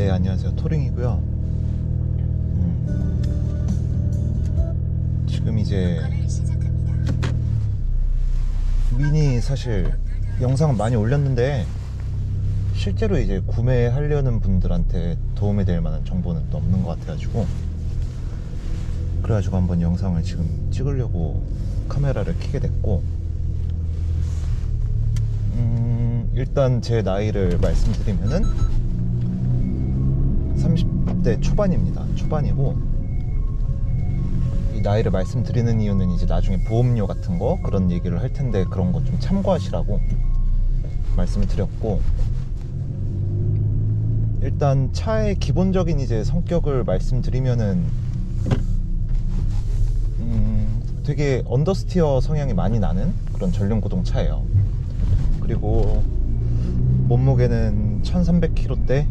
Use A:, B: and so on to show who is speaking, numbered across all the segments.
A: 네, 안녕하세요. 토링이고요. 지금 이제 미니 사실 영상은 많이 올렸는데 실제로 이제 구매하려는 분들한테 도움이 될 만한 정보는 또 없는 것 같아가지고 그래가지고 한번 영상을 지금 찍으려고 카메라를 켜게 됐고, 일단 제 나이를 말씀드리면은 30대 초반입니다. 초반이고, 이 나이를 말씀드리는 이유는 이제 나중에 보험료 같은 거 그런 얘기를 할 텐데 그런 거 좀 참고하시라고 말씀을 드렸고, 일단 차의 기본적인 이제 성격을 말씀드리면은 되게 언더스티어 성향이 많이 나는 그런 전륜 구동 차예요. 그리고 몸무게는 1300kg대,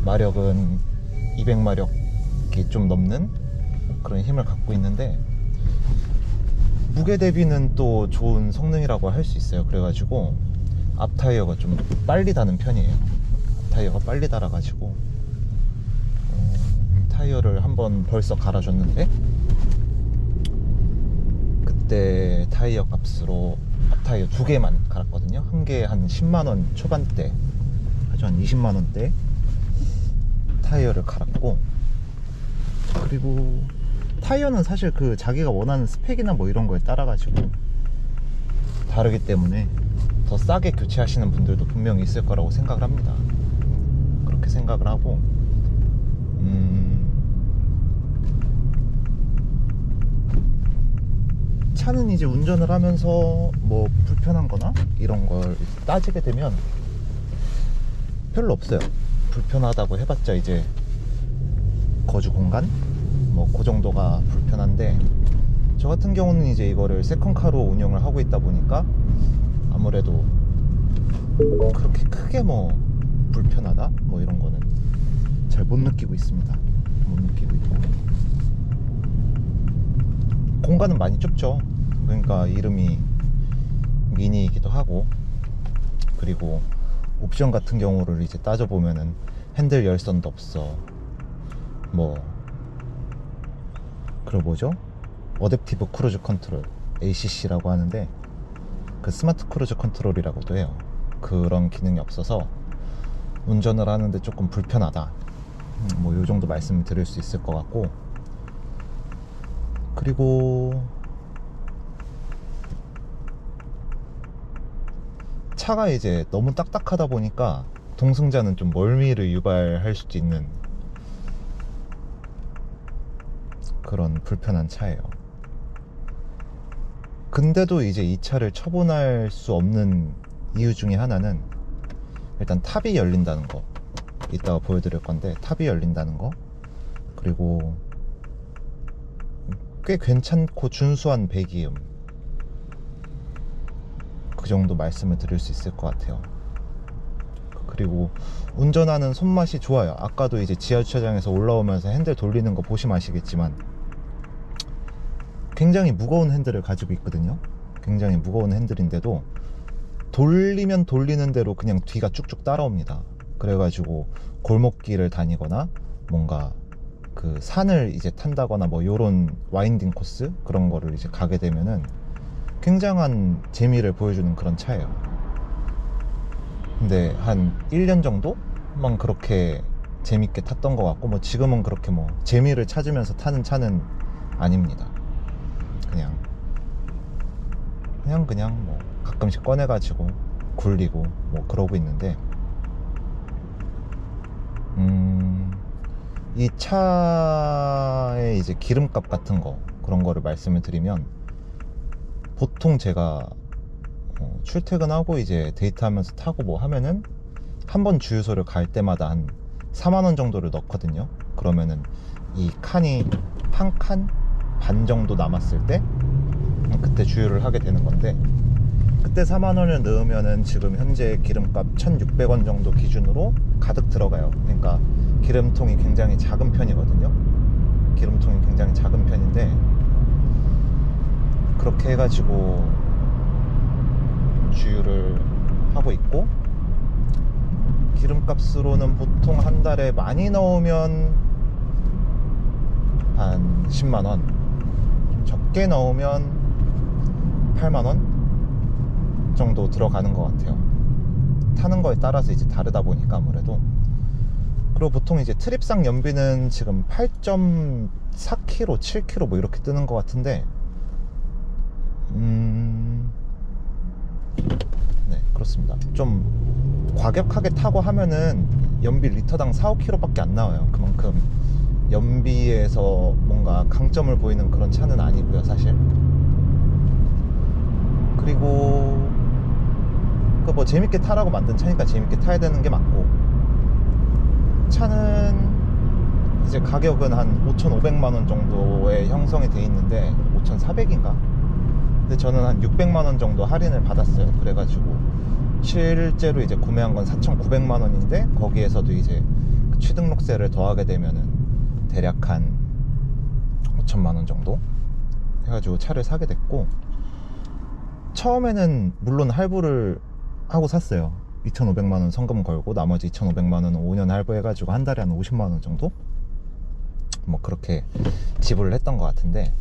A: 마력은 200마력이 좀 넘는 그런 힘을 갖고 있는데, 무게 대비는 또 좋은 성능이라고 할 수 있어요. 그래가지고 앞 타이어가 좀 빨리 다는 편이에요. 앞 타이어가 빨리 달아가지고 타이어를 한번 벌써 갈아줬는데, 그때 타이어 값으로 앞 타이어 2개만 갈았거든요. 한 개에 한 10만원 초반대, 아주 한 20만원대 타이어를 갈았고, 그리고 타이어는 사실 그 자기가 원하는 스펙이나 뭐 이런 거에 따라 가지고 다르기 때문에 더 싸게 교체하시는 분들도 분명히 있을 거라고 생각을 합니다. 그렇게 생각을 하고, 차는 이제 운전을 하면서 뭐 불편한 거나 이런 걸 따지게 되면 별로 없어요. 불편하다고 해봤자 이제 거주 공간? 뭐 그 정도가 불편한데, 저 같은 경우는 이제 이거를 세컨카로 운영을 하고 있다 보니까 아무래도 그렇게 크게 뭐 불편하다 뭐 이런 거는 잘 못 느끼고 있습니다. 못 느끼고 있고, 공간은 많이 좁죠. 그러니까 이름이 미니이기도 하고, 그리고 옵션 같은 경우를 이제 따져보면은 핸들 열선도 없어, 뭐 그리고 뭐죠? 어댑티브 크루즈 컨트롤, ACC라고 하는데 그 스마트 크루즈 컨트롤이라고도 해요. 그런 기능이 없어서 운전을 하는데 조금 불편하다, 뭐 요 정도 말씀을 드릴 수 있을 것 같고, 그리고 차가 이제 너무 딱딱하다 보니까 동승자는 좀 멀미를 유발할 수도 있는 그런 불편한 차예요. 근데도 이제 이 차를 처분할 수 없는 이유 중에 하나는 일단 탑이 열린다는 거, 이따가 보여드릴 건데 탑이 열린다는 거, 그리고 꽤 괜찮고 준수한 배기음, 그 정도 말씀을 드릴 수 있을 것 같아요. 그리고 운전하는 손맛이 좋아요. 아까도 이제 지하주차장에서 올라오면서 핸들 돌리는 거 보시면 아시겠지만 굉장히 무거운 핸들을 가지고 있거든요. 굉장히 무거운 핸들인데도 돌리면 돌리는 대로 그냥 뒤가 쭉쭉 따라옵니다. 그래가지고 골목길을 다니거나 뭔가 그 산을 이제 탄다거나 뭐 요런 와인딩 코스 그런 거를 이제 가게 되면은 굉장한 재미를 보여주는 그런 차예요. 근데 한 1년 정도만 그렇게 재밌게 탔던 것 같고, 뭐 지금은 그렇게 뭐 재미를 찾으면서 타는 차는 아닙니다. 그냥 뭐 가끔씩 꺼내가지고 굴리고 뭐 그러고 있는데, 이 차의 이제 기름값 같은 거 그런 거를 말씀을 드리면, 보통 제가 출퇴근하고 이제 데이트하면서 타고 뭐 하면은 한 번 주유소를 갈 때마다 한 4만원 정도를 넣거든요. 그러면은 이 칸이 한 칸 반 정도 남았을 때 그때 주유를 하게 되는 건데, 그때 4만원을 넣으면은 지금 현재 기름값 1,600원 정도 기준으로 가득 들어가요. 그러니까 기름통이 굉장히 작은 편이거든요. 기름통이 굉장히 작은 편인데, 그렇게 해가지고 주유를 하고 있고, 기름값으로는 보통 한 달에 많이 넣으면 한 10만원, 적게 넣으면 8만원 정도 들어가는 것 같아요. 타는 거에 따라서 이제 다르다 보니까 아무래도. 그리고 보통 이제 트립상 연비는 지금 8.4km, 7km 뭐 이렇게 뜨는 것 같은데, 네, 그렇습니다. 좀 과격하게 타고 하면은 연비 리터당 4, 5km 밖에 안 나와요. 그만큼 연비에서 뭔가 강점을 보이는 그런 차는 아니고요, 사실. 그리고 그 뭐 재밌게 타라고 만든 차니까 재밌게 타야 되는 게 맞고, 차는 이제 가격은 한 5,500만원 정도에 형성이 돼 있는데 5,400인가? 근데 저는 한 600만원 정도 할인을 받았어요. 그래가지고 실제로 이제 구매한 건 4,900만원인데 거기에서도 이제 취등록세를 더하게 되면은 대략 한 5천만원 정도 해가지고 차를 사게 됐고, 처음에는 물론 할부를 하고 샀어요. 2,500만원 성금 걸고 나머지 2,500만원은 5년 할부해가지고 한 달에 한 50만원 정도? 뭐 그렇게 지불을 했던 것 같은데,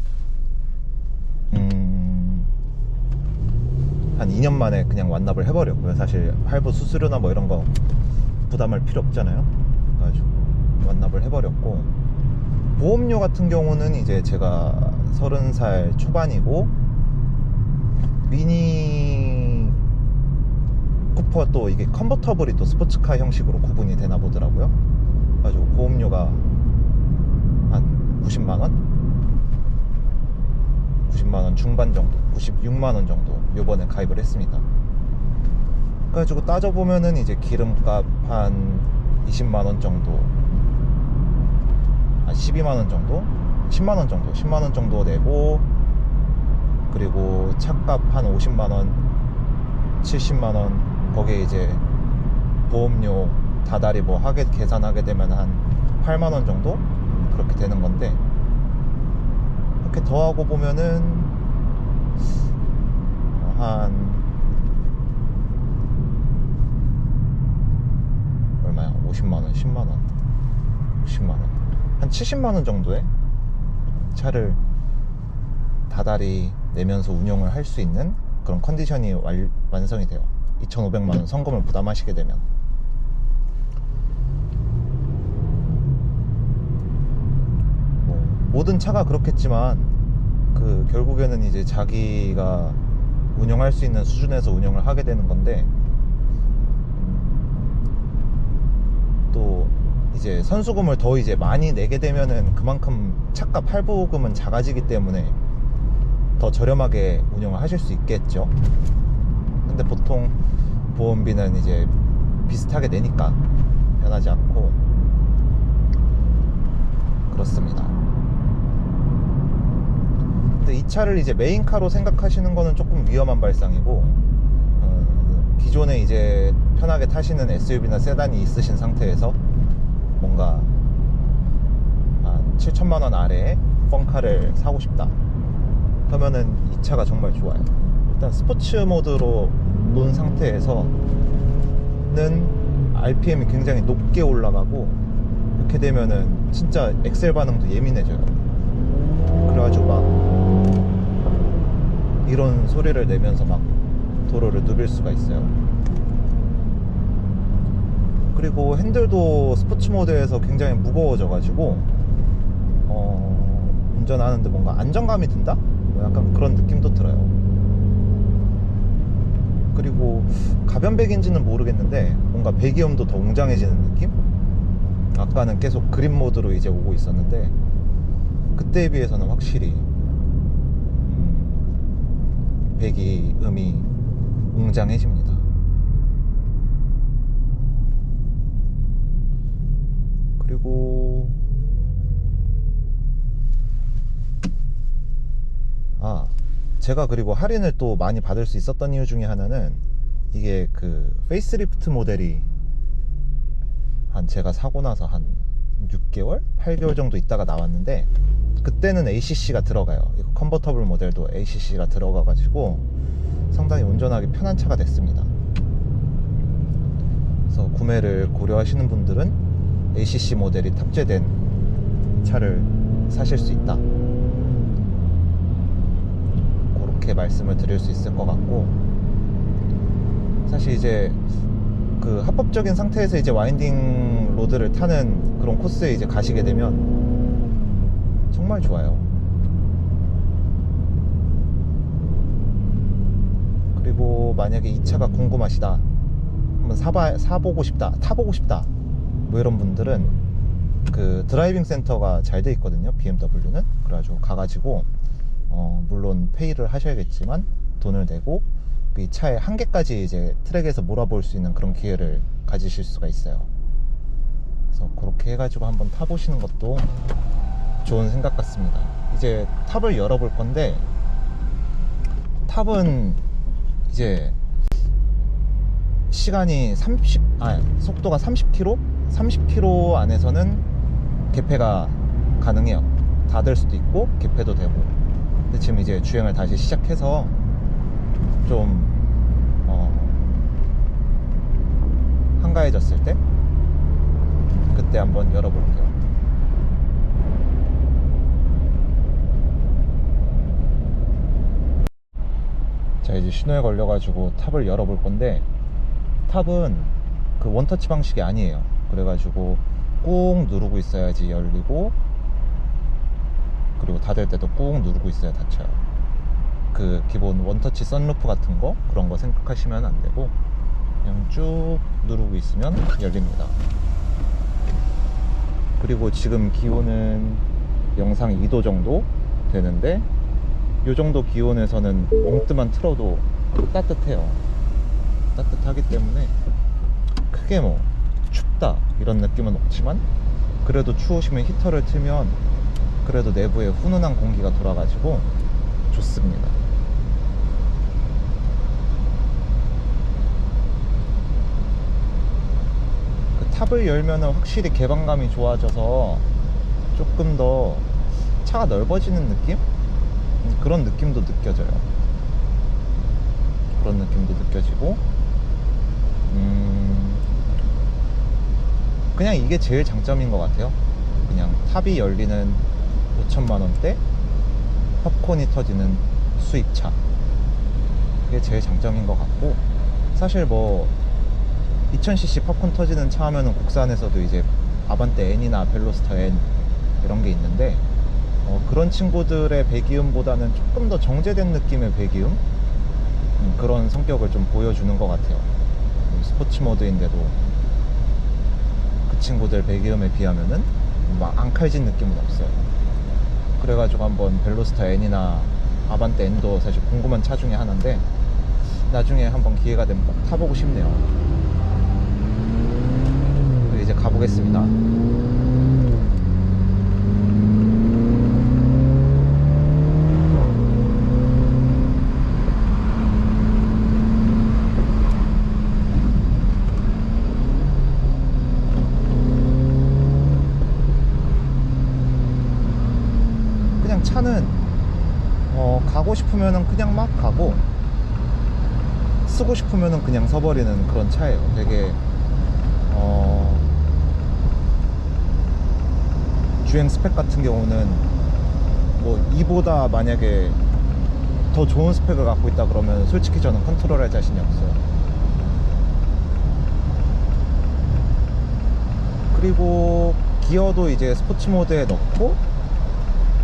A: 한 2년 만에 그냥 완납을 해버렸고요. 사실 할부 수수료나 뭐 이런 거 부담할 필요 없잖아요. 그래가지고 완납을 해버렸고, 보험료 같은 경우는 이제 제가 30살 초반이고 미니 쿠퍼 또 이게 컨버터블이 또 스포츠카 형식으로 구분이 되나 보더라고요. 그래가지고 보험료가 한 90만원? 90만원 중반 정도, 96만원 정도 요번에 가입을 했습니다. 그래가지고 따져보면은 이제 기름값 한 20만원 정도, 한 12만원 정도? 10만원 정도, 10만원 정도 내고, 그리고 차값 한 50만원, 70만원, 거기에 이제 보험료 다달이 뭐 계산하게 되면 한 8만원 정도? 그렇게 되는 건데, 이렇게 더하고 보면은 한 얼마야? 50만원, 10만원, 50만원, 한 70만원 정도에 차를 다달이 내면서 운영을 할 수 있는 그런 컨디션이 완성이 돼요. 2,500만원 성금을 부담하시게 되면. 뭐 모든 차가 그렇겠지만 그 결국에는 이제 자기가 운영할 수 있는 수준에서 운영을 하게 되는 건데, 또 이제 선수금을 더 이제 많이 내게 되면은 그만큼 차값 할부금은 작아지기 때문에 더 저렴하게 운영을 하실 수 있겠죠. 근데 보통 보험비는 이제 비슷하게 내니까 변하지 않고 그렇습니다. 근데 이 차를 이제 메인카로 생각하시는 거는 조금 위험한 발상이고, 기존에 이제 편하게 타시는 SUV나 세단이 있으신 상태에서 뭔가 한 7천만원 아래에 펑카를 사고 싶다 그러면은 이 차가 정말 좋아요. 일단 스포츠 모드로 놓은 상태에서는 RPM이 굉장히 높게 올라가고, 이렇게 되면은 진짜 엑셀 반응도 예민해져요. 그래가지고 막 이런 소리를 내면서 막 도로를 누빌 수가 있어요. 그리고 핸들도 스포츠 모드에서 굉장히 무거워져가지고 운전하는데 뭔가 안정감이 든다? 뭐 약간 그런 느낌도 들어요. 그리고 가변백인지는 모르겠는데 뭔가 배기음도 더 웅장해지는 느낌? 아까는 계속 그린 모드로 이제 오고 있었는데 그때에 비해서는 확실히 배기음이 웅장해집니다. 그리고 제가 그리고 할인을 또 많이 받을 수 있었던 이유 중에 하나는 이게 그 페이스리프트 모델이 한 제가 사고 나서 한 6개월? 8개월 정도 있다가 나왔는데, 그때는 ACC가 들어가요. 이거 컨버터블 모델도 ACC가 들어가가지고 상당히 운전하기 편한 차가 됐습니다. 그래서 구매를 고려하시는 분들은 ACC 모델이 탑재된 차를 사실 수 있다, 그렇게 말씀을 드릴 수 있을 것 같고, 사실 이제 그 합법적인 상태에서 이제 와인딩 로드를 타는 그런 코스에 이제 가시게 되면 정말 좋아요. 그리고 만약에 이 차가 궁금하시다, 한번 사보고 싶다, 타보고 싶다, 뭐 이런 분들은 그 드라이빙 센터가 잘 돼 있거든요, BMW는. 그래가지고 가가지고 물론 페이를 하셔야겠지만 돈을 내고 이 차의 한계까지 이제 트랙에서 몰아볼 수 있는 그런 기회를 가지실 수가 있어요. 그래서 그렇게 해가지고 한번 타보시는 것도 좋은 생각 같습니다. 이제 탑을 열어볼 건데, 탑은 이제 시간이 속도가 30km? 30km 안에서는 개폐가 가능해요. 닫을 수도 있고 개폐도 되고. 근데 지금 이제 주행을 다시 시작해서 좀 한가해졌을 때 그때 한번 열어볼게요. 자, 이제 신호에 걸려가지고 탑을 열어볼 건데, 탑은 그 원터치 방식이 아니에요. 그래가지고 꾹 누르고 있어야지 열리고, 그리고 닫을 때도 꾹 누르고 있어야 닫혀요. 그 기본 원터치 선루프 같은 거, 그런 거 생각하시면 안 되고 그냥 쭉 누르고 있으면 열립니다. 그리고 지금 기온은 영상 2도 정도 되는데, 이 정도 기온에서는 엉뜨만 틀어도 따뜻해요. 따뜻하기 때문에 크게 뭐 춥다 이런 느낌은 없지만, 그래도 추우시면 히터를 틀면 그래도 내부에 훈훈한 공기가 돌아가지고 좋습니다. 그 탑을 열면은 확실히 개방감이 좋아져서 조금 더 차가 넓어지는 느낌? 그런 느낌도 느껴져요. 그런 느낌도 느껴지고, 그냥 이게 제일 장점인 것 같아요. 그냥 탑이 열리는 5천만원대 팝콘이 터지는 수입차, 그게 제일 장점인 것 같고, 사실 뭐 2000cc 팝콘 터지는 차 하면은 국산에서도 이제 아반떼 N이나 벨로스터 N 이런 게 있는데, 그런 친구들의 배기음보다는 조금 더 정제된 느낌의 배기음, 그런 성격을 좀 보여주는 것 같아요. 스포츠 모드인데도 그 친구들 배기음에 비하면은 막 앙칼진 느낌은 없어요. 그래가지고 한번 벨로스터 N이나 아반떼 N도 사실 궁금한 차 중에 하나인데, 나중에 한번 기회가 되면 꼭 타보고 싶네요. 이제 가보겠습니다. 그냥 차는 가고 싶으면은 그냥 막 가고, 쓰고 싶으면은 그냥 서버리는 그런 차예요. 되게 주행 스펙 같은 경우는 뭐 이보다 만약에 더 좋은 스펙을 갖고 있다 그러면 솔직히 저는 컨트롤할 자신이 없어요. 그리고 기어도 이제 스포츠 모드에 넣고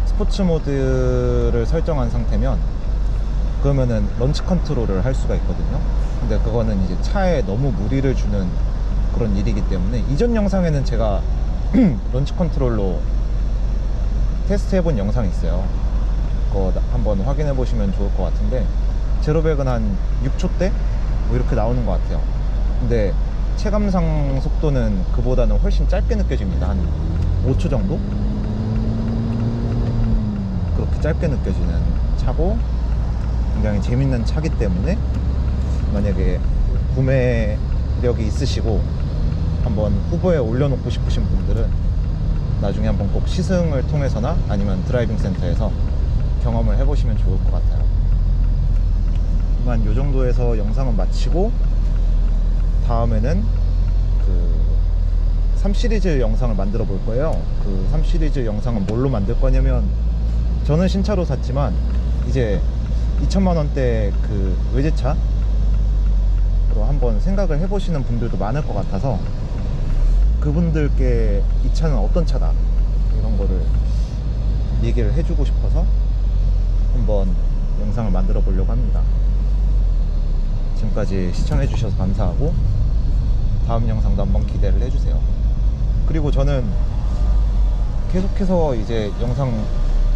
A: 스포츠 모드를 설정한 상태면 그러면은 런치 컨트롤을 할 수가 있거든요. 근데 그거는 이제 차에 너무 무리를 주는 그런 일이기 때문에, 이전 영상에는 제가 런치 컨트롤로 테스트 해본 영상이 있어요. 그거 한번 확인해 보시면 좋을 것 같은데, 제로백은 한 6초대? 뭐 이렇게 나오는 것 같아요. 근데 체감상 속도는 그보다는 훨씬 짧게 느껴집니다. 한 5초 정도? 그렇게 짧게 느껴지는 차고, 굉장히 재밌는 차기 때문에 만약에 구매력이 있으시고 한번 후보에 올려놓고 싶으신 분들은 나중에 한번 꼭 시승을 통해서나 아니면 드라이빙 센터에서 경험을 해보시면 좋을 것 같아요. 이만 요 정도에서 영상은 마치고, 다음에는 그 3시리즈 영상을 만들어 볼 거예요. 그 3시리즈 영상은 뭘로 만들 거냐면, 저는 신차로 샀지만 이제 2천만 원대 그 외제차로 한번 생각을 해보시는 분들도 많을 것 같아서, 그분들께 이 차는 어떤 차다 이런 거를 얘기를 해주고 싶어서 한번 영상을 만들어 보려고 합니다. 지금까지 시청해 주셔서 감사하고, 다음 영상도 한번 기대를 해주세요. 그리고 저는 계속해서 이제 영상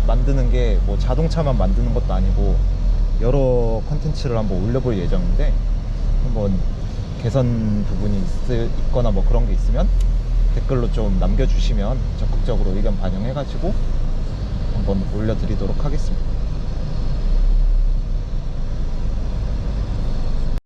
A: 만드는 게 뭐 자동차만 만드는 것도 아니고 여러 컨텐츠를 한번 올려볼 예정인데, 한번 개선 부분이 있거나 뭐 그런 게 있으면 댓글로 좀 남겨주시면 적극적으로 의견 반영해가지고 한번 올려드리도록 하겠습니다.